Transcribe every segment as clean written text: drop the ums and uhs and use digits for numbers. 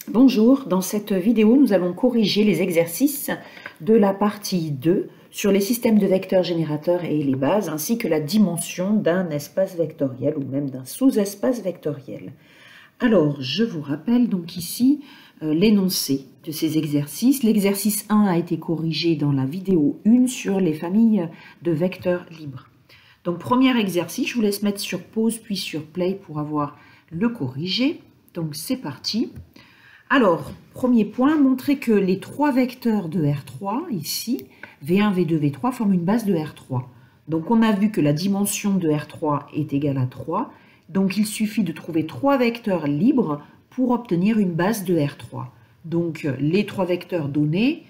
Bonjour, dans cette vidéo, nous allons corriger les exercices de la partie 2 sur les systèmes de vecteurs générateurs et les bases, ainsi que la dimension d'un espace vectoriel ou même d'un sous-espace vectoriel. Alors, je vous rappelle donc ici l'énoncé de ces exercices. L'exercice 1 a été corrigé dans la vidéo 1 sur les familles de vecteurs libres. Donc, premier exercice, je vous laisse mettre sur pause puis sur play pour avoir le corrigé. Donc, c'est parti. Alors, premier point, montrer que les trois vecteurs de R3, ici, V1, V2, V3, forment une base de R3. Donc, on a vu que la dimension de R3 est égale à 3. Donc, il suffit de trouver trois vecteurs libres pour obtenir une base de R3. Donc, les trois vecteurs donnés,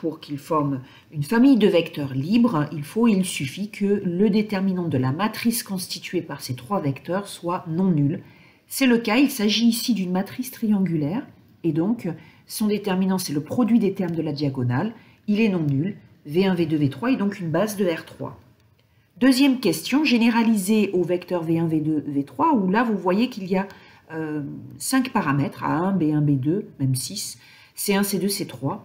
pour qu'ils forment une famille de vecteurs libres, il suffit que le déterminant de la matrice constituée par ces trois vecteurs soit non nul. C'est le cas, il s'agit ici d'une matrice triangulaire, et donc son déterminant, c'est le produit des termes de la diagonale, il est non nul, V1, V2, V3 est donc une base de R3. Deuxième question, généralisée au vecteur V1, V2, V3, où là vous voyez qu'il y a 5 paramètres, A1, B1, B2, même 6, C1, C2, C3,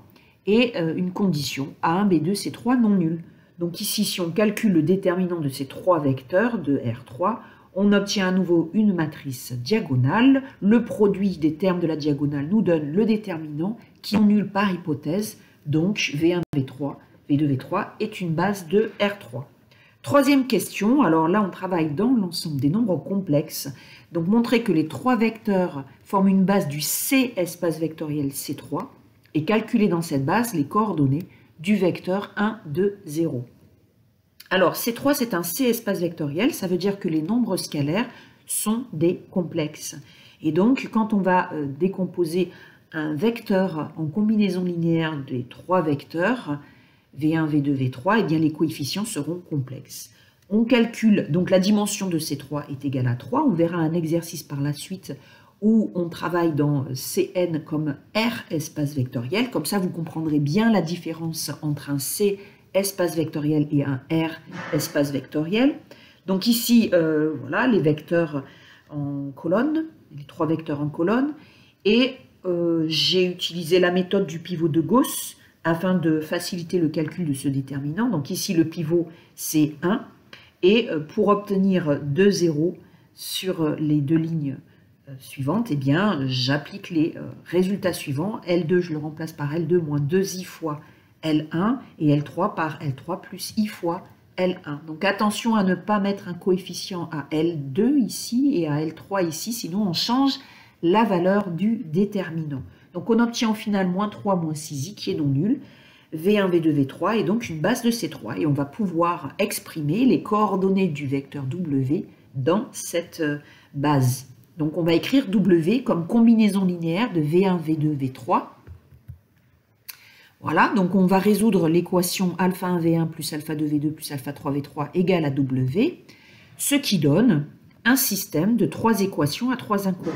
et une condition, A1, B2, C3 non nul. Donc ici, si on calcule le déterminant de ces trois vecteurs de R3, on obtient à nouveau une matrice diagonale. Le produit des termes de la diagonale nous donne le déterminant qui est nul par hypothèse. Donc V1, V3, V2, V3 est une base de R3. Troisième question, alors là on travaille dans l'ensemble des nombres complexes. Donc montrer que les trois vecteurs forment une base du C espace vectoriel C3 et calculer dans cette base les coordonnées du vecteur 1, 2, 0. Alors, C3, c'est un C espace vectoriel, ça veut dire que les nombres scalaires sont des complexes. Et donc, quand on va décomposer un vecteur en combinaison linéaire des trois vecteurs, V1, V2, V3, eh bien, les coefficients seront complexes. On calcule, donc la dimension de C3 est égale à 3. On verra un exercice par la suite où on travaille dans Cn comme R espace vectoriel. Comme ça, vous comprendrez bien la différence entre un C espace vectoriel et un R espace vectoriel. Donc ici, voilà, les vecteurs en colonne, les trois vecteurs en colonne, et j'ai utilisé la méthode du pivot de Gauss afin de faciliter le calcul de ce déterminant. Donc ici, le pivot, c'est 1, et pour obtenir 2 zéros sur les deux lignes suivantes, eh bien, j'applique les résultats suivants. L2, je le remplace par L2 moins 2i fois L1 et L3 par L3 plus I fois L1. Donc attention à ne pas mettre un coefficient à L2 ici et à L3 ici, sinon on change la valeur du déterminant. Donc on obtient au final moins 3 moins 6i qui est non nul. V1, V2, V3 est donc une base de C3 et on va pouvoir exprimer les coordonnées du vecteur W dans cette base. Donc on va écrire W comme combinaison linéaire de V1, V2, V3. Voilà, donc on va résoudre l'équation alpha 1 V1 plus alpha 2 V2 plus alpha 3 V3 égale à W, ce qui donne un système de trois équations à trois inconnus.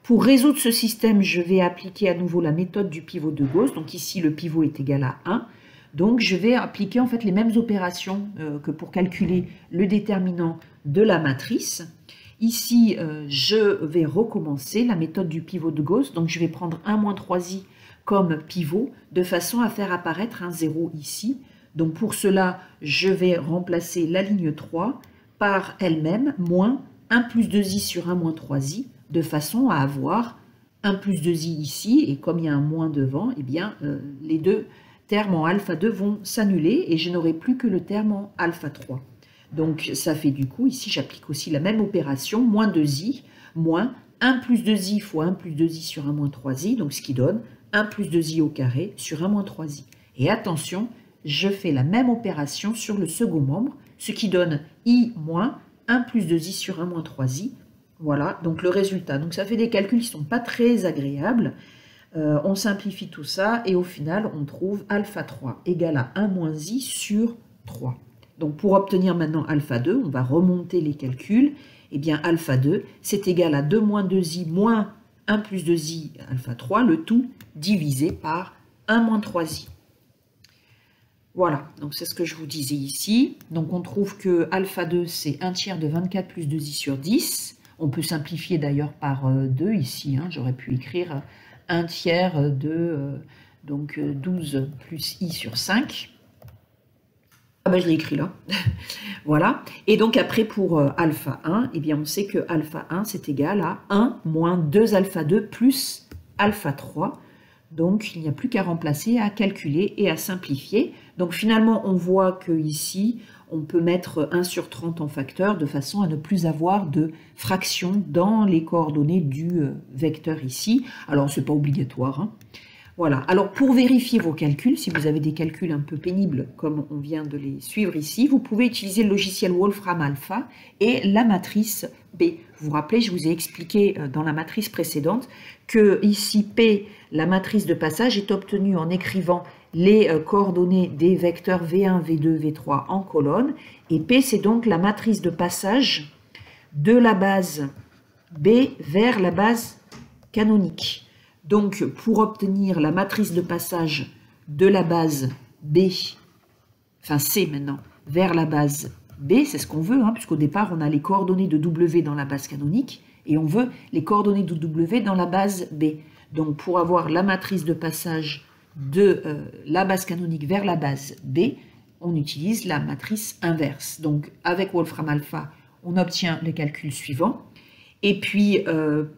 Pour résoudre ce système, je vais appliquer à nouveau la méthode du pivot de Gauss. Donc ici, le pivot est égal à 1. Donc je vais appliquer en fait les mêmes opérations que pour calculer le déterminant de la matrice. Ici, je vais recommencer la méthode du pivot de Gauss. Donc je vais prendre 1 moins 3i comme pivot, de façon à faire apparaître un 0 ici. Donc pour cela, je vais remplacer la ligne 3 par elle-même, moins 1 plus 2i sur 1 moins 3i, de façon à avoir 1 plus 2i ici, et comme il y a un moins devant, eh bien, les deux termes en alpha 2 vont s'annuler, et je n'aurai plus que le terme en alpha 3. Donc ça fait du coup, ici j'applique aussi la même opération, moins 2i, moins 1 plus 2i fois 1 plus 2i sur 1 moins 3i, donc ce qui donne 1 plus 2i au carré sur 1 moins 3i. Et attention, je fais la même opération sur le second membre, ce qui donne i moins 1 plus 2i sur 1 moins 3i. Voilà, donc le résultat. Donc ça fait des calculs qui ne sont pas très agréables. On simplifie tout ça et au final, on trouve alpha 3 égale à 1 moins i sur 3. Donc pour obtenir maintenant alpha 2, on va remonter les calculs. Eh bien alpha 2, c'est égal à 2 moins 2i moins 1 plus 2i alpha 3, le tout divisé par 1 moins 3i. Voilà, donc c'est ce que je vous disais ici. Donc on trouve que alpha 2, c'est 1 tiers de 24 plus 2i sur 10. On peut simplifier d'ailleurs par 2 ici. Hein. J'aurais pu écrire 1 tiers de donc 12 plus i sur 5. Ah ben je l'ai écrit là. Voilà. Et donc après pour alpha 1, eh bien on sait que alpha 1 c'est égal à 1 moins 2 alpha 2 plus alpha 3. Donc il n'y a plus qu'à remplacer, à calculer et à simplifier. Donc finalement on voit que ici on peut mettre 1 sur 30 en facteur de façon à ne plus avoir de fraction dans les coordonnées du vecteur ici. Alors c'est pas obligatoire. Hein. Voilà, alors pour vérifier vos calculs, si vous avez des calculs un peu pénibles comme on vient de les suivre ici, vous pouvez utiliser le logiciel Wolfram Alpha et la matrice B. Vous vous rappelez, je vous ai expliqué dans la matrice précédente que ici P, la matrice de passage, est obtenue en écrivant les coordonnées des vecteurs V1, V2, V3 en colonne, et P c'est donc la matrice de passage de la base B vers la base canonique. Donc, pour obtenir la matrice de passage de la base B, enfin C maintenant, vers la base B, c'est ce qu'on veut, hein, puisqu'au départ, on a les coordonnées de W dans la base canonique, et on veut les coordonnées de W dans la base B. Donc, pour avoir la matrice de passage de la base canonique vers la base B, on utilise la matrice inverse. Donc, avec Wolfram Alpha, on obtient les calculs suivants. Et puis,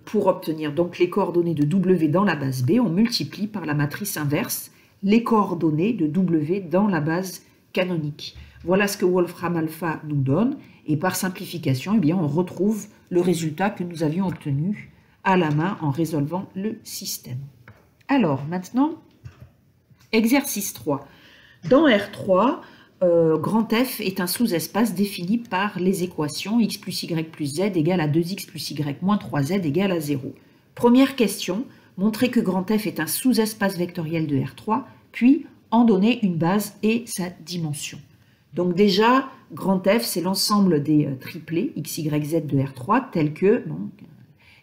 pour obtenir donc les coordonnées de W dans la base B, on multiplie par la matrice inverse les coordonnées de W dans la base canonique. Voilà ce que Wolfram Alpha nous donne. Et par simplification, eh bien, on retrouve le résultat que nous avions obtenu à la main en résolvant le système. Alors, maintenant, exercice 3. Dans R3, grand F est un sous-espace défini par les équations x plus y plus z égale à 2x plus y moins 3z égale à 0. Première question, montrer que grand F est un sous-espace vectoriel de R3, puis en donner une base et sa dimension. Donc déjà, grand F, c'est l'ensemble des triplés x, y, z de R3, tels que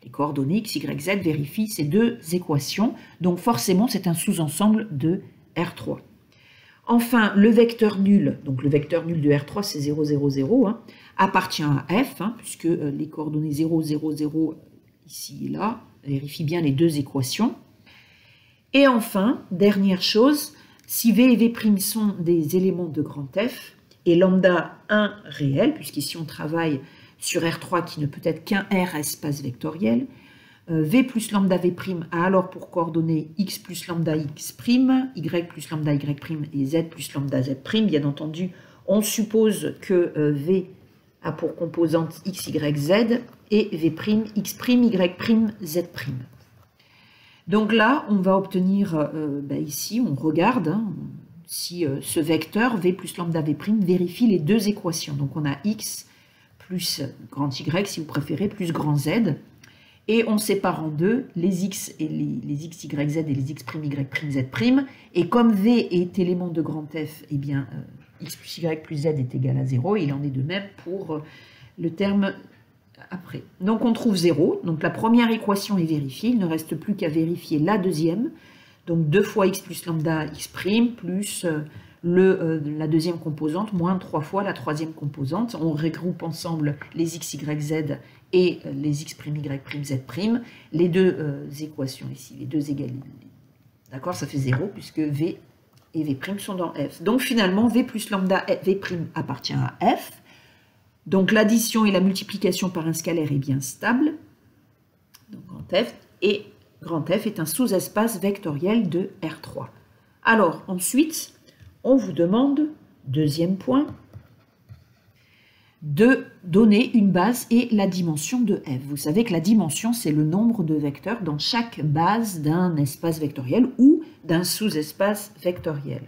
les coordonnées x, y, z vérifient ces deux équations. Donc forcément, c'est un sous-ensemble de R3. Enfin, le vecteur nul, donc le vecteur nul de R3, c'est 0, 0, 0, hein, appartient à F, hein, puisque les coordonnées 0, 0, 0, ici et là, vérifient bien les deux équations. Et enfin, dernière chose, si V et V' sont des éléments de grand F, et lambda 1 réel, puisqu'ici on travaille sur R3 qui ne peut être qu'un R espace vectoriel, V plus lambda V' a alors pour coordonnées x plus lambda x', y plus lambda y' et z plus lambda z'. Bien entendu, on suppose que V a pour composante x, y, z et V' x', y', z'. Donc là, on va obtenir, ici, on regarde hein, si ce vecteur V plus lambda V' vérifie les deux équations. Donc on a x plus grand y, si vous préférez, plus grand z. Et on sépare en deux les x et les x, y, z et les x', y', z'. Et comme V est élément de grand F, eh bien, x plus y plus z est égal à 0. Et il en est de même pour le terme après. Donc on trouve 0. Donc la première équation est vérifiée. Il ne reste plus qu'à vérifier la deuxième. Donc 2 fois x plus lambda x' plus la deuxième composante moins 3 fois la troisième composante. On regroupe ensemble les x, y, z et les x', y', z'. Les deux équations ici, les deux égalités. D'accord, ça fait 0 puisque V et V' sont dans F. Donc finalement, V plus lambda V' appartient à F. Donc l'addition et la multiplication par un scalaire est bien stable. Donc grand F. Et grand F est un sous-espace vectoriel de R3. Alors ensuite, on vous demande, deuxième point, de donner une base et la dimension de F. Vous savez que la dimension, c'est le nombre de vecteurs dans chaque base d'un espace vectoriel ou d'un sous-espace vectoriel.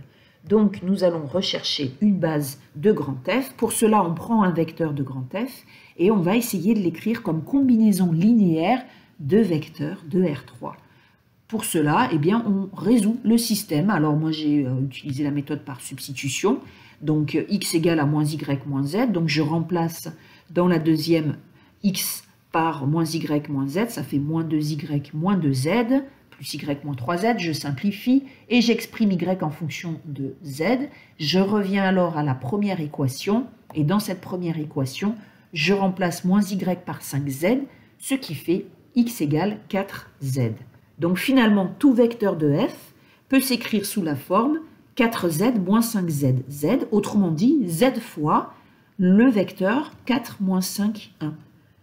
Donc, nous allons rechercher une base de grand F. Pour cela, on prend un vecteur de grand F et on va essayer de l'écrire comme combinaison linéaire de vecteurs de R3. Pour cela, eh bien, on résout le système. Alors moi, j'ai utilisé la méthode par substitution. Donc x égale à moins y moins z. Donc je remplace dans la deuxième x par moins y moins z. Ça fait moins 2y moins 2z plus y moins 3z. Je simplifie et j'exprime y en fonction de z. Je reviens alors à la première équation. Et dans cette première équation, je remplace moins y par 5z ce qui fait x égale 4z. Donc finalement, tout vecteur de f peut s'écrire sous la forme 4z moins 5z. Z, autrement dit, z fois le vecteur 4 moins 5, 1.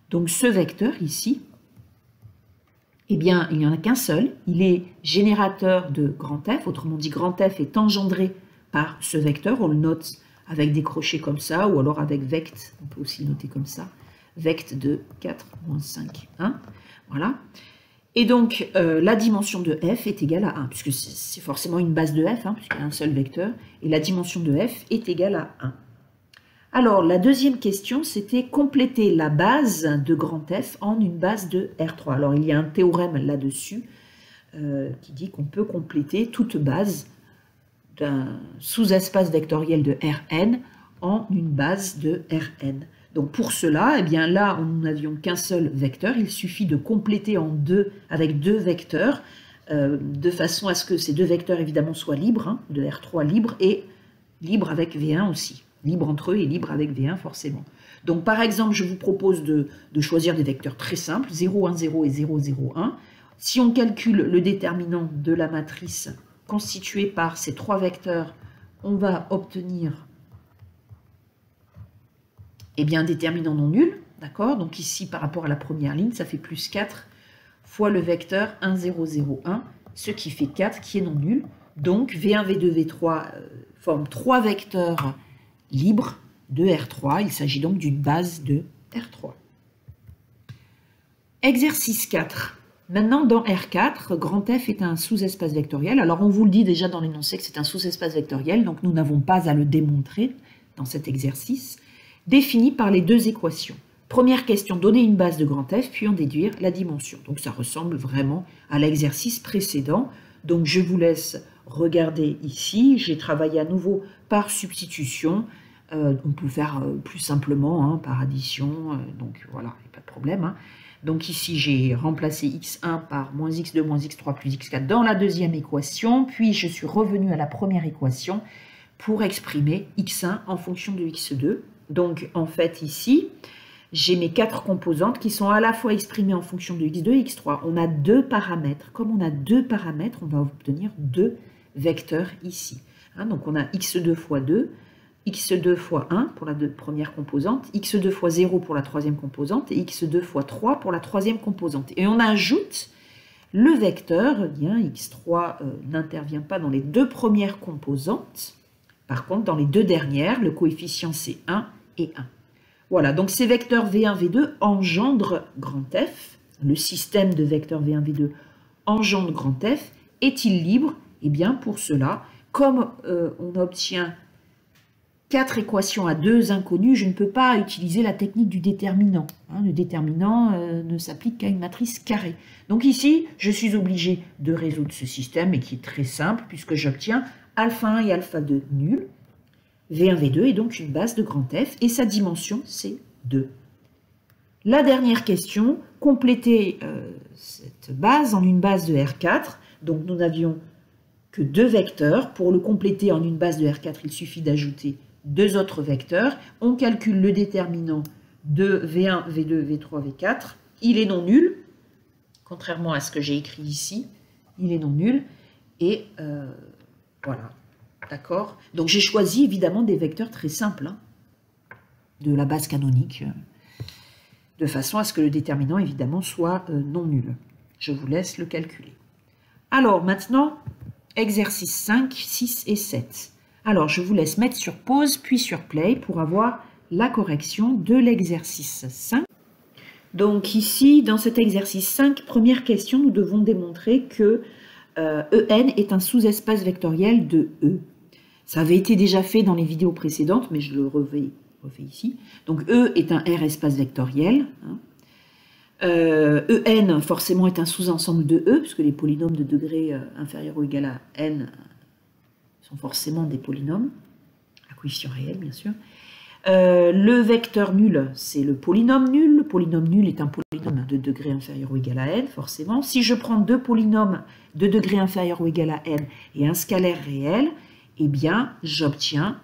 Donc ce vecteur ici, eh bien, il n'y en a qu'un seul. Il est générateur de grand F, autrement dit, grand F est engendré par ce vecteur. On le note avec des crochets comme ça, ou alors avec vect, on peut aussi le noter comme ça, vect de 4 moins 5, 1. Voilà. Et donc, la dimension de f est égale à 1, puisque c'est forcément une base de f, hein, puisqu'il y a un seul vecteur, et la dimension de f est égale à 1. Alors, la deuxième question, c'était compléter la base de grand F en une base de R3. Alors, il y a un théorème là-dessus qui dit qu'on peut compléter toute base d'un sous-espace vectoriel de Rn en une base de Rn. Donc, pour cela, eh bien, là, nous n'avions qu'un seul vecteur. Il suffit de compléter en deux avec deux vecteurs, de façon à ce que ces deux vecteurs, évidemment, soient libres, hein, de R3 libre et libre avec V1 aussi. Libre entre eux et libre avec V1 forcément. Donc par exemple, je vous propose de choisir des vecteurs très simples, 0, 1, 0 et 0, 0, 1. Si on calcule le déterminant de la matrice constituée par ces trois vecteurs, on va obtenir eh bien, un déterminant non nul. D'accord? Donc ici, par rapport à la première ligne, ça fait plus 4 fois le vecteur 1, 0, 0, 1, ce qui fait 4 qui est non nul. Donc V1, V2, V3 forment trois vecteurs libre de R3. Il s'agit donc d'une base de R3. Exercice 4. Maintenant, dans R4, grand F est un sous-espace vectoriel. Alors, on vous le dit déjà dans l'énoncé que c'est un sous-espace vectoriel, donc nous n'avons pas à le démontrer dans cet exercice, défini par les deux équations. Première question, donner une base de grand F, puis en déduire la dimension. Donc, ça ressemble vraiment à l'exercice précédent. Donc, je vous laisse regarder ici. J'ai travaillé à nouveau par substitution. On peut faire plus simplement, hein, par addition. Donc, voilà, il n'y a pas de problème. Hein. Donc, ici, j'ai remplacé x1 par moins x2 moins x3 plus x4 dans la deuxième équation. Puis, je suis revenu à la première équation pour exprimer x1 en fonction de x2. Donc, en fait, ici, j'ai mes quatre composantes qui sont à la fois exprimées en fonction de x2 et x3. On a deux paramètres. Comme on a deux paramètres, on va obtenir deux vecteurs ici. Hein, donc, on a x2 fois 2, x2 fois 1 pour la première composante, x2 fois 0 pour la troisième composante et x2 fois 3 pour la troisième composante. Et on ajoute le vecteur, eh bien, x3 n'intervient pas dans les deux premières composantes. Par contre, dans les deux dernières, le coefficient c'est 1 et 1. Voilà, donc ces vecteurs V1, V2 engendrent grand F. Le système de vecteurs V1, V2 engendre grand F. Est-il libre? Eh bien, pour cela, comme on obtient 4 équations à 2 inconnues, je ne peux pas utiliser la technique du déterminant. Hein, le déterminant ne s'applique qu'à une matrice carrée. Donc ici, je suis obligé de résoudre ce système, et qui est très simple, puisque j'obtiens alpha 1 et alpha 2 nuls. V1, V2 est donc une base de grand F, et sa dimension, c'est 2. La dernière question, compléter cette base en une base de R4. Donc nous n'avions que deux vecteurs. Pour le compléter en une base de R4, il suffit d'ajouter deux autres vecteurs. On calcule le déterminant de V1, V2, V3, V4. Il est non nul, contrairement à ce que j'ai écrit ici. Il est non nul. Et voilà, d'accord. Donc j'ai choisi évidemment des vecteurs très simples, hein, de la base canonique, de façon à ce que le déterminant évidemment soit non nul. Je vous laisse le calculer. Alors maintenant, exercice 5, 6 et 7. Alors, je vous laisse mettre sur pause puis sur play pour avoir la correction de l'exercice 5. Donc ici, dans cet exercice 5, première question, nous devons démontrer que EN est un sous-espace vectoriel de E. Ça avait été déjà fait dans les vidéos précédentes, mais je le refais ici. Donc E est un R espace vectoriel. Hein. En forcément est un sous-ensemble de E, puisque les polynômes de degré inférieur ou égal à n sont forcément des polynômes, à coefficient réel bien sûr. Le vecteur nul, c'est le polynôme nul. Le polynôme nul est un polynôme de degré inférieur ou égal à n, forcément. Si je prends deux polynômes de degré inférieur ou égal à n et un scalaire réel, eh bien j'obtiens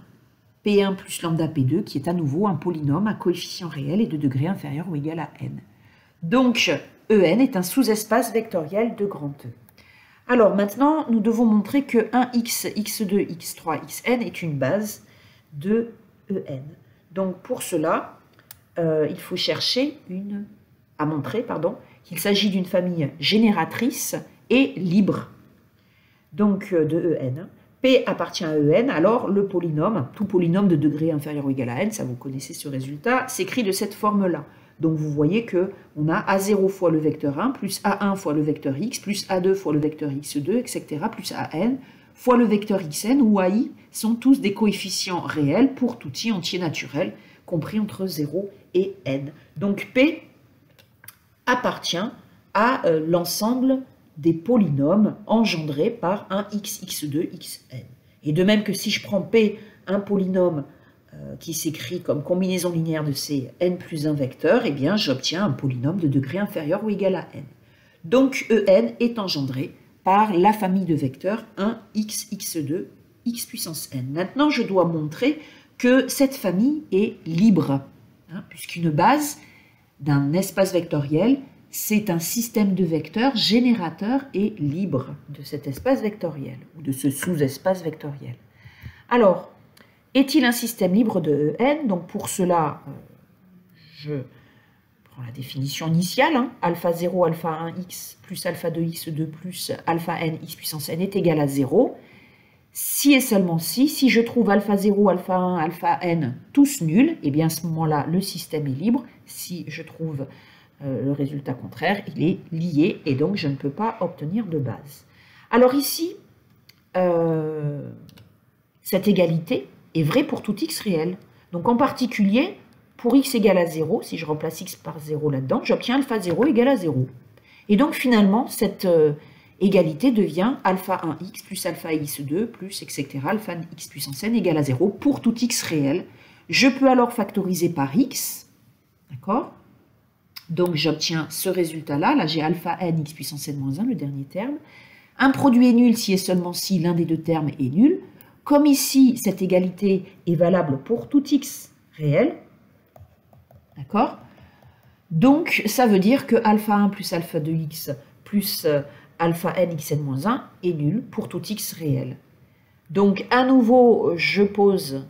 P1 plus lambda P2, qui est à nouveau un polynôme à coefficient réel et de degré inférieur ou égal à n. Donc, En est un sous-espace vectoriel de grand E. Alors maintenant, nous devons montrer que 1x, x2, x3, xn est une base de En. Donc pour cela, il faut chercher à montrer qu'il s'agit d'une famille génératrice et libre donc de En. P appartient à En, alors le polynôme, tout polynôme de degré inférieur ou égal à n, ça vous connaissez ce résultat, s'écrit de cette forme-là. Donc vous voyez qu'on a A0 fois le vecteur 1, plus A1 fois le vecteur x, plus A2 fois le vecteur x2, etc., plus AN fois le vecteur xn, où AI sont tous des coefficients réels pour tout i entier naturel, compris entre 0 et n. Donc P appartient à l'ensemble des polynômes engendrés par un x, x2, xn. Et de même que si je prends P, un polynôme qui s'écrit comme combinaison linéaire de ces n plus 1 vecteurs, eh bien j'obtiens un polynôme de degré inférieur ou égal à n. Donc En est engendré par la famille de vecteurs 1x, x2, x puissance n. Maintenant, je dois montrer que cette famille est libre, puisqu'une base d'un espace vectoriel, c'est un système de vecteurs générateur et libre de cet espace vectoriel, ou de ce sous-espace vectoriel. Alors, est-il un système libre de En? Donc pour cela, je prends la définition initiale. Alpha 0, alpha 1x plus alpha 2x2 plus alpha n x puissance n est égal à 0. Si et seulement si je trouve alpha 0, alpha 1, alpha n tous nuls, et bien à ce moment-là, le système est libre. Si je trouve le résultat contraire, il est lié et donc je ne peux pas obtenir de base. Alors ici, cette égalité est vraie pour tout x réel. Donc en particulier, pour x égale à 0, si je remplace x par 0 là-dedans, j'obtiens alpha 0 égale à 0. Et donc finalement, cette égalité devient alpha 1x plus alpha x2 plus etc. alpha x puissance n égale à 0 pour tout x réel. Je peux alors factoriser par x, d'accord? Donc j'obtiens ce résultat-là. Là, j'ai alpha n x puissance n moins 1, le dernier terme. Un produit est nul si et seulement si l'un des deux termes est nul. Comme ici, cette égalité est valable pour tout x réel, d'accord? Donc, ça veut dire que alpha 1 plus alpha 2x plus alpha n xn moins 1 est nul pour tout x réel. Donc, à nouveau, je pose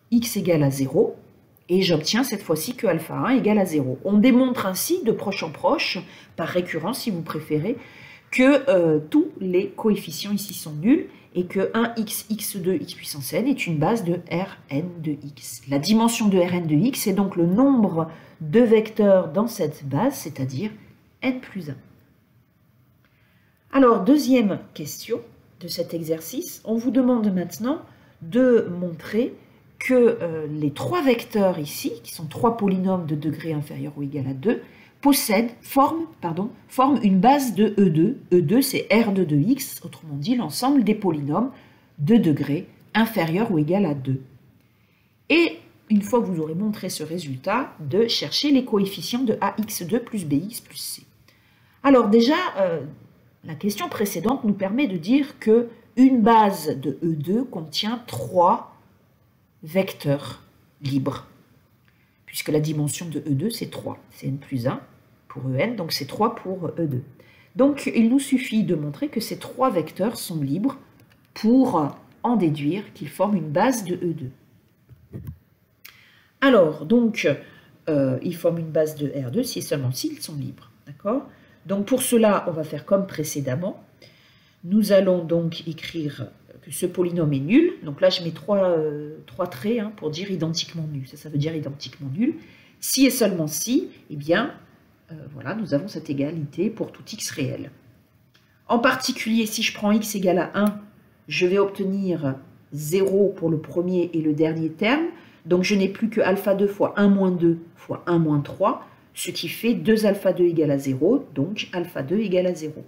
x égale à 0 et j'obtiens cette fois-ci que alpha 1 égale à 0. On démontre ainsi, de proche en proche, par récurrence si vous préférez, que tous les coefficients ici sont nuls et que 1x, x2, x puissance n est une base de Rn de x. La dimension de Rn de x est donc le nombre de vecteurs dans cette base, c'est-à-dire n plus 1. Alors, deuxième question de cet exercice, on vous demande maintenant de montrer que les trois vecteurs ici, qui sont trois polynômes de degré inférieur ou égal à 2, forment une base de E2. E2, c'est R2 de x, autrement dit l'ensemble des polynômes de degré inférieur ou égal à 2. Et une fois que vous aurez montré ce résultat, de chercher les coefficients de ax2 plus bx plus c. Alors déjà, la question précédente nous permet de dire que une base de E2 contient trois vecteurs libres, puisque la dimension de E2, c'est 3. C'est n plus 1 pour En, donc c'est 3 pour E2. Donc, il nous suffit de montrer que ces trois vecteurs sont libres pour en déduire qu'ils forment une base de E2. Alors, donc, ils forment une base de R2 si et seulement s'ils sont libres. D'accord? Donc, pour cela, on va faire comme précédemment. Nous allons donc écrire que ce polynôme est nul. Donc là, je mets trois traits pour dire identiquement nul. Ça veut dire identiquement nul. Si et seulement si, eh bien, voilà, nous avons cette égalité pour tout x réel. En particulier, si je prends x égale à 1, je vais obtenir 0 pour le premier et le dernier terme. Donc je n'ai plus que alpha 2 fois 1 moins 2 fois 1 moins 3, ce qui fait 2 alpha 2 égale à 0, donc alpha 2 égale à 0.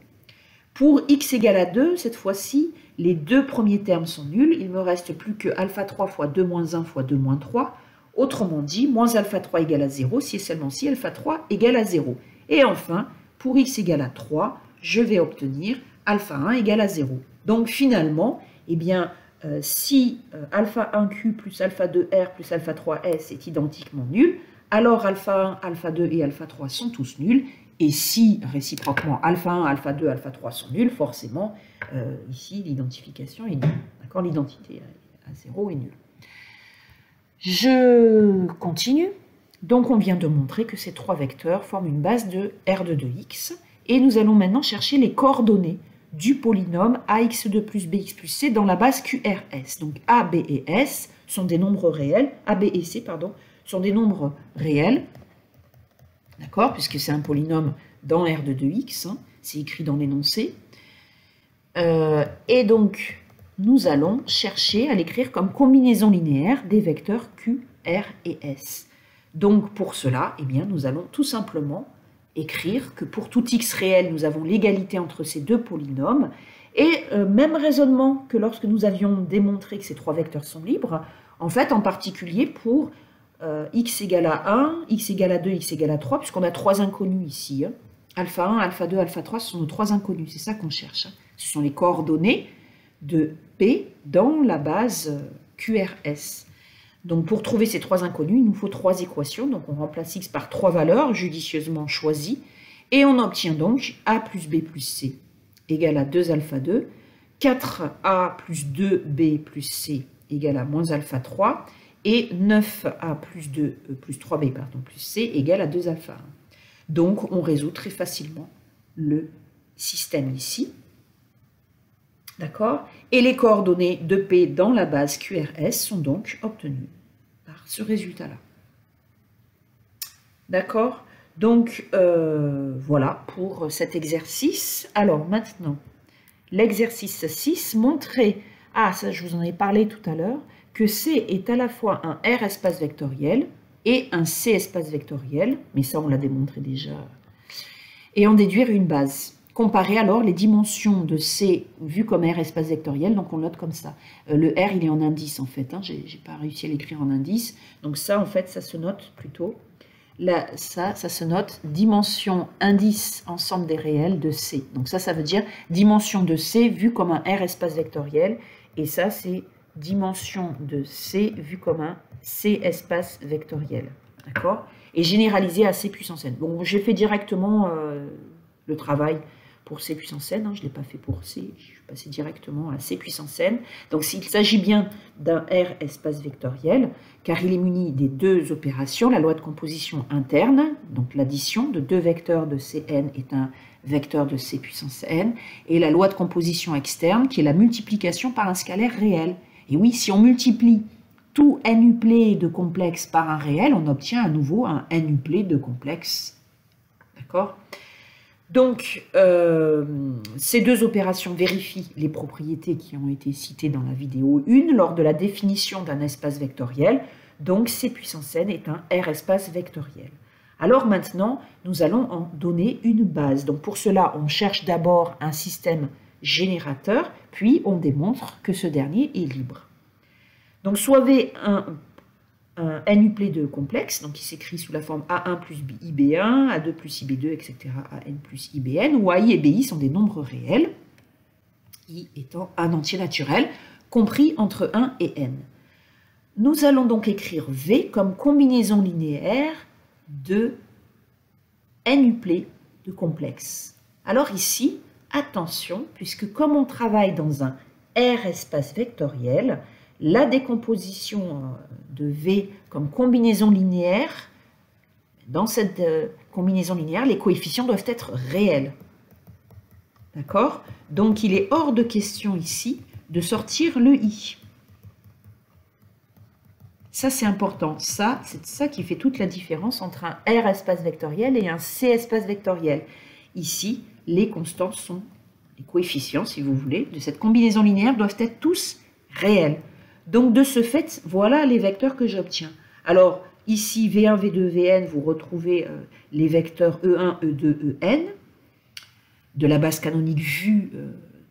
Pour x égale à 2, cette fois-ci, les deux premiers termes sont nuls. Il ne me reste plus que alpha 3 fois 2 moins 1 fois 2 moins 3. Autrement dit, moins alpha 3 égale à 0, si et seulement si alpha 3 égale à 0. Et enfin, pour x égale à 3, je vais obtenir alpha 1 égale à 0. Donc finalement, eh bien, si alpha 1q plus alpha 2r plus alpha 3s est identiquement nul, alors alpha 1, alpha 2 et alpha 3 sont tous nuls, Et si, réciproquement, alpha 1, alpha 2, alpha 3 sont nuls, forcément, ici, l'identification est nulle. D'accord? L'identité à 0 est nulle. Je continue. Donc, on vient de montrer que ces trois vecteurs forment une base de R de 2x. Et nous allons maintenant chercher les coordonnées du polynôme ax2 plus bx plus c dans la base QRS. Donc, A, B et S sont des nombres réels. A, B et C, pardon, sont des nombres réels. D'accord? Puisque c'est un polynôme dans R de 2x. Hein, c'est écrit dans l'énoncé. Et donc, nous allons chercher à l'écrire comme combinaison linéaire des vecteurs Q, R et S. Donc, pour cela, eh bien, nous allons tout simplement écrire que pour tout x réel, nous avons l'égalité entre ces deux polynômes. Et même raisonnement que lorsque nous avions démontré que ces trois vecteurs sont libres, en fait, en particulier pour x égale à 1, x égale à 2, x égale à 3, puisqu'on a trois inconnus ici. Hein. Alpha 1, alpha 2, alpha 3, ce sont nos trois inconnus, c'est ça qu'on cherche. Hein. Ce sont les coordonnées de P dans la base QRS. Donc pour trouver ces trois inconnus, il nous faut trois équations. Donc on remplace x par trois valeurs judicieusement choisies. Et on obtient donc a plus b plus c égale à 2 alpha 2, 4a plus 2b plus c égale à moins alpha 3, et 9a plus 2 plus 3b pardon, plus c égale à 2 alpha 1. Donc on résout très facilement le système ici. D'accord? Et les coordonnées de P dans la base QRS sont donc obtenues par ce résultat-là. D'accord? Donc, voilà pour cet exercice. Alors, maintenant, l'exercice 6 montrait, ça je vous en ai parlé tout à l'heure, que C est à la fois un R espace vectoriel et un C espace vectoriel, mais ça on l'a démontré déjà, et en déduire une base. Comparer alors les dimensions de C vues comme R espace vectoriel, donc on note comme ça. Le R, il est en indice en fait, hein, j'ai pas réussi à l'écrire en indice, donc ça en fait, ça se note plutôt. Là, ça se note dimension indice ensemble des réels de C. Donc ça veut dire dimension de C vue comme un R espace vectoriel, et ça c'est dimension de C vue comme un C espace vectoriel. D'accord? Et généralisé à C puissance n. Bon, j'ai fait directement le travail pour C puissance n, hein, je ne l'ai pas fait pour C, je suis passé directement à C puissance n. Donc s'il s'agit bien d'un R espace vectoriel, car il est muni des deux opérations, la loi de composition interne, donc l'addition de deux vecteurs de Cn est un vecteur de C puissance n, et la loi de composition externe, qui est la multiplication par un scalaire réel. Et oui, si on multiplie tout n uplé de complexe par un réel, on obtient à nouveau un n uplé de complexe. D'accord ? Donc, ces deux opérations vérifient les propriétés qui ont été citées dans la vidéo 1 lors de la définition d'un espace vectoriel. Donc, C puissance n est un R espace vectoriel. Alors maintenant, nous allons en donner une base. Donc, pour cela, on cherche d'abord un système générateur, puis on démontre que ce dernier est libre. Donc, soit V un n uplé de complexe, donc qui s'écrit sous la forme A1 plus IB1, A2 plus IB2, etc., AN plus IBN, où AI et BI sont des nombres réels, I étant un entier naturel, compris entre 1 et n. Nous allons donc écrire V comme combinaison linéaire de n uplé de complexe. Alors ici, attention, puisque comme on travaille dans un R espace vectoriel, la décomposition de V comme combinaison linéaire, dans cette combinaison linéaire, les coefficients doivent être réels. D'accord? Donc, il est hors de question ici de sortir le I. Ça, c'est important. Ça, c'est ça qui fait toute la différence entre un R espace vectoriel et un C espace vectoriel. Ici, les constantes sont, les coefficients, si vous voulez, de cette combinaison linéaire doivent être tous réels. Donc, de ce fait, voilà les vecteurs que j'obtiens. Alors, ici, V1, V2, Vn, vous retrouvez les vecteurs E1, E2, En, de la base canonique vue,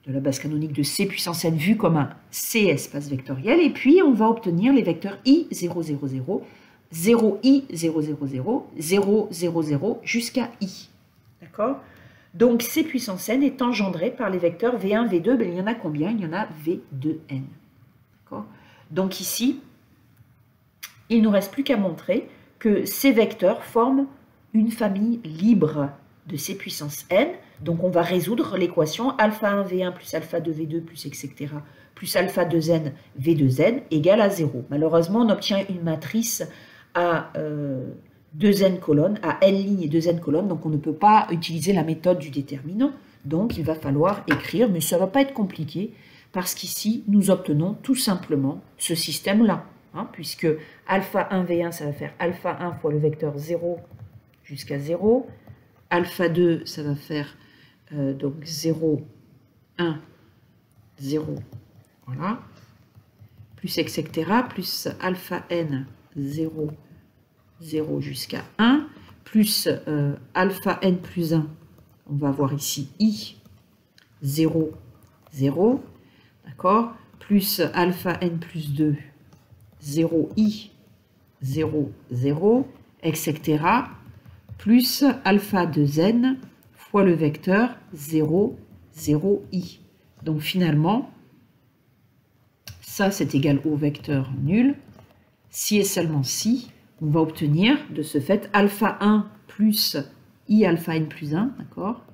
de la base canonique de C puissance n vue comme un C espace vectoriel. Et puis, on va obtenir les vecteurs I0, 0, 0, 0I, 0, 0, 0, 0, 0, 0, jusqu'à I. D'accord? Donc, C puissance n est engendré par les vecteurs V1, V2. Ben, il y en a combien? Il y en a V2n. D'accord? Donc ici, il ne nous reste plus qu'à montrer que ces vecteurs forment une famille libre de C puissance n. Donc, on va résoudre l'équation alpha 1 V1 plus alpha 2 V2 plus etc. plus alpha 2n V2n égale à 0. Malheureusement, on obtient une matrice à 2n colonnes, à n lignes et 2n colonnes, donc on ne peut pas utiliser la méthode du déterminant. Donc, il va falloir écrire, mais ça ne va pas être compliqué, parce qu'ici, nous obtenons tout simplement ce système-là, hein, puisque alpha 1 V1, ça va faire alpha 1 fois le vecteur 0 jusqu'à 0, alpha 2, ça va faire donc 0, 1, 0, voilà, plus etc., plus alpha n, 0, 0 jusqu'à 1, plus alpha n plus 1, on va avoir ici i, 0, 0, d'accord, plus alpha n plus 2, 0i, 0, 0, etc., plus alpha 2n fois le vecteur 0, 0i. Donc finalement, ça c'est égal au vecteur nul. Si et seulement si, on va obtenir de ce fait alpha 1 plus i alpha n plus 1, d'accord?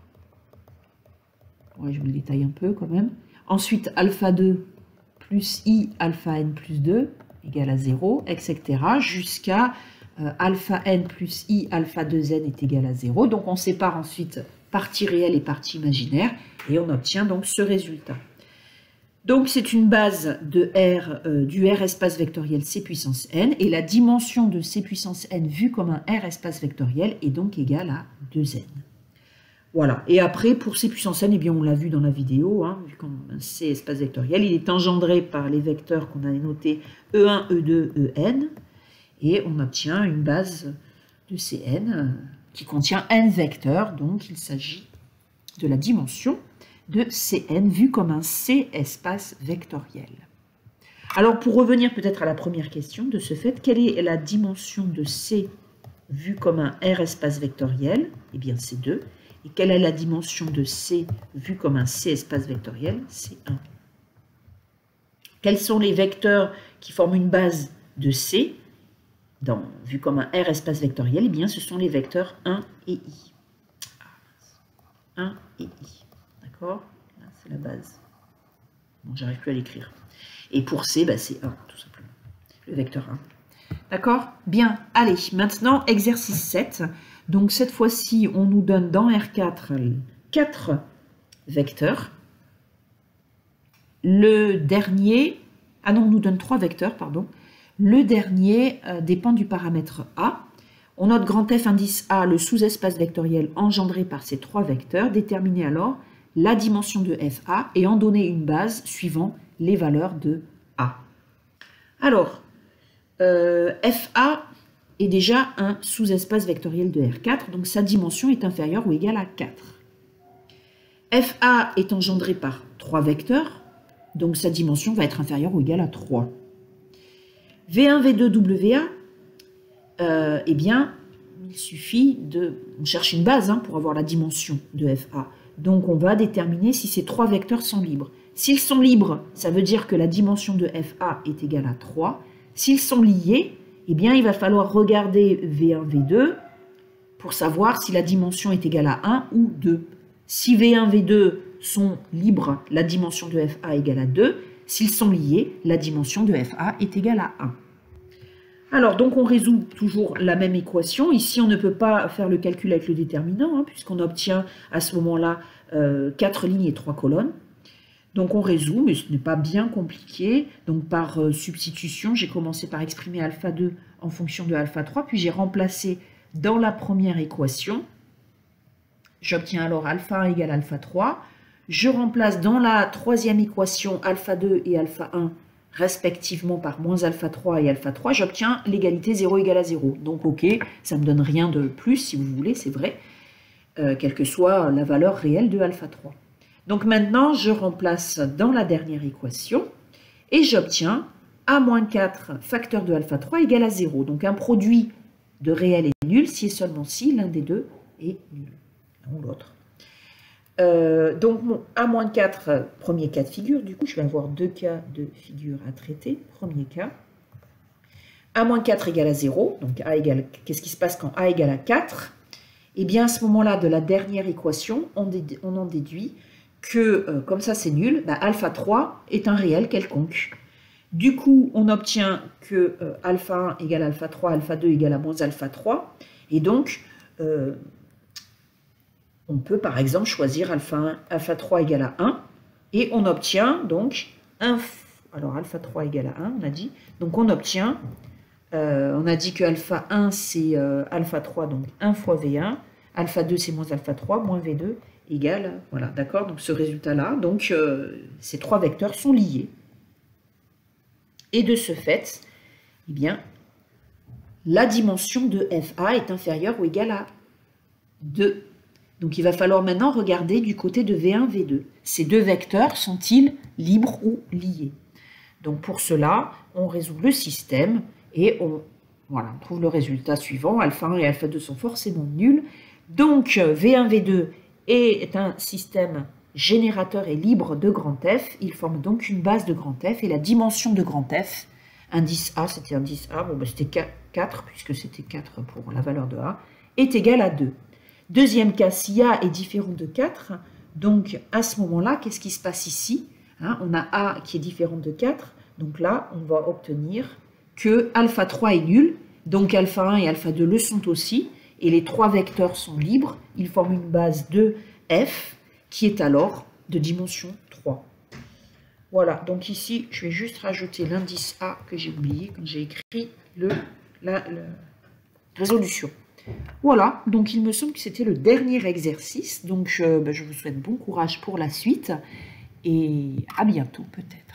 Ouais, je vous le détaille un peu quand même. Ensuite, alpha 2 plus i alpha n plus 2 égale à 0, etc. jusqu'à alpha n plus i alpha 2n est égal à 0. Donc on sépare ensuite partie réelle et partie imaginaire et on obtient donc ce résultat. Donc c'est une base de R, du R espace vectoriel C puissance n, et la dimension de C puissance n vue comme un R espace vectoriel est donc égale à 2n. Voilà, et après pour C puissance n, eh bien, on l'a vu dans la vidéo, hein, vu comme un C espace vectoriel, il est engendré par les vecteurs qu'on a notés E1, E2, En, et on obtient une base de Cn qui contient n vecteurs, donc il s'agit de la dimension de Cn vue comme un C espace vectoriel. Alors pour revenir peut-être à la première question, de ce fait, quelle est la dimension de C vue comme un R espace vectoriel? Eh bien c'est 2. Et quelle est la dimension de C vue comme un C espace vectoriel? C'est 1. Quels sont les vecteurs qui forment une base de C vue comme un R espace vectoriel? Eh bien ce sont les vecteurs 1 et I. 1 et I. D'accord? Là, c'est la base. Bon, j'arrive plus à l'écrire. Et pour C, bah, c'est 1, tout simplement. Le vecteur 1. D'accord? Bien. Allez, maintenant, exercice 7. Donc, cette fois-ci, on nous donne dans R4 4 vecteurs. Le dernier... Ah non, on nous donne 3 vecteurs, pardon. Le dernier dépend du paramètre A. On note grand F indice A, le sous-espace vectoriel engendré par ces 3 vecteurs. Déterminer alors la dimension de FA et en donner une base suivant les valeurs de A. Alors, FA est déjà un sous-espace vectoriel de R4, donc sa dimension est inférieure ou égale à 4. FA est engendré par 3 vecteurs, donc sa dimension va être inférieure ou égale à 3. V1, V2, WA, eh bien, il suffit de... On cherche une base pour avoir la dimension de FA. Donc, on va déterminer si ces 3 vecteurs sont libres. S'ils sont libres, ça veut dire que la dimension de FA est égale à 3. S'ils sont liés, eh bien, il va falloir regarder V1, V2 pour savoir si la dimension est égale à 1 ou 2. Si V1, V2 sont libres, la dimension de FA est égale à 2. S'ils sont liés, la dimension de FA est égale à 1. Alors, donc, on résout toujours la même équation. Ici, on ne peut pas faire le calcul avec le déterminant, puisqu'on obtient à ce moment-là 4 lignes et 3 colonnes. Donc, on résout, mais ce n'est pas bien compliqué. Donc, par substitution, j'ai commencé par exprimer alpha 2 en fonction de alpha 3, puis j'ai remplacé dans la première équation. J'obtiens alors alpha 1 égale alpha 3. Je remplace dans la troisième équation alpha 2 et alpha 1 respectivement par moins alpha 3 et alpha 3, j'obtiens l'égalité 0 égale à 0. Donc ok, ça ne me donne rien de plus, si vous voulez, c'est vrai, quelle que soit la valeur réelle de alpha 3. Donc maintenant, je remplace dans la dernière équation, et j'obtiens A-4 facteur de alpha 3 égale à 0. Donc un produit de réel est nul si et seulement si l'un des deux est nul, l'un ou l'autre. Donc mon A-4, premier cas de figure, du coup je vais avoir 2 cas de figure à traiter. Premier cas, A-4 égale à 0, donc A égale, qu'est-ce qui se passe quand A égale à 4? Et bien à ce moment-là, de la dernière équation, on en déduit que, comme ça c'est nul, bah, alpha 3 est un réel quelconque. Du coup, on obtient que alpha 1 égale alpha 3, alpha 2 égale à moins alpha 3. Et donc, on peut par exemple choisir alpha 1, alpha 3 égale à 1. Et on obtient donc, alors alpha 3 égale à 1, on a dit. Donc on obtient, on a dit que alpha 1 c'est alpha 3, donc 1 fois V1. Alpha 2 c'est moins alpha 3, moins V2 égale, voilà, d'accord, donc ce résultat-là, donc ces trois vecteurs sont liés. Et de ce fait, eh bien, la dimension de FA est inférieure ou égale à 2. Donc il va falloir maintenant regarder du côté de V1, V2. Ces deux vecteurs sont-ils libres ou liés? Donc pour cela, on résout le système et on trouve le résultat suivant. Alpha 1 et alpha 2 sont forcément nuls. Donc V1, V2 est un système générateur et libre de grand F. Il forme donc une base de grand F et la dimension de grand F, indice A, c'était indice A, bon, ben, c'était 4 puisque c'était 4 pour la valeur de A, est égal à 2. Deuxième cas, si A est différent de 4, donc à ce moment-là, qu'est-ce qui se passe ici? On a A qui est différent de 4, donc là, on va obtenir que alpha 3 est nul, donc alpha 1 et alpha 2 le sont aussi, et les trois vecteurs sont libres, ils forment une base de F, qui est alors de dimension 3. Voilà, donc ici, je vais juste rajouter l'indice A que j'ai oublié quand j'ai écrit la résolution. Voilà, donc il me semble que c'était le dernier exercice, donc je vous souhaite bon courage pour la suite, et à bientôt peut-être.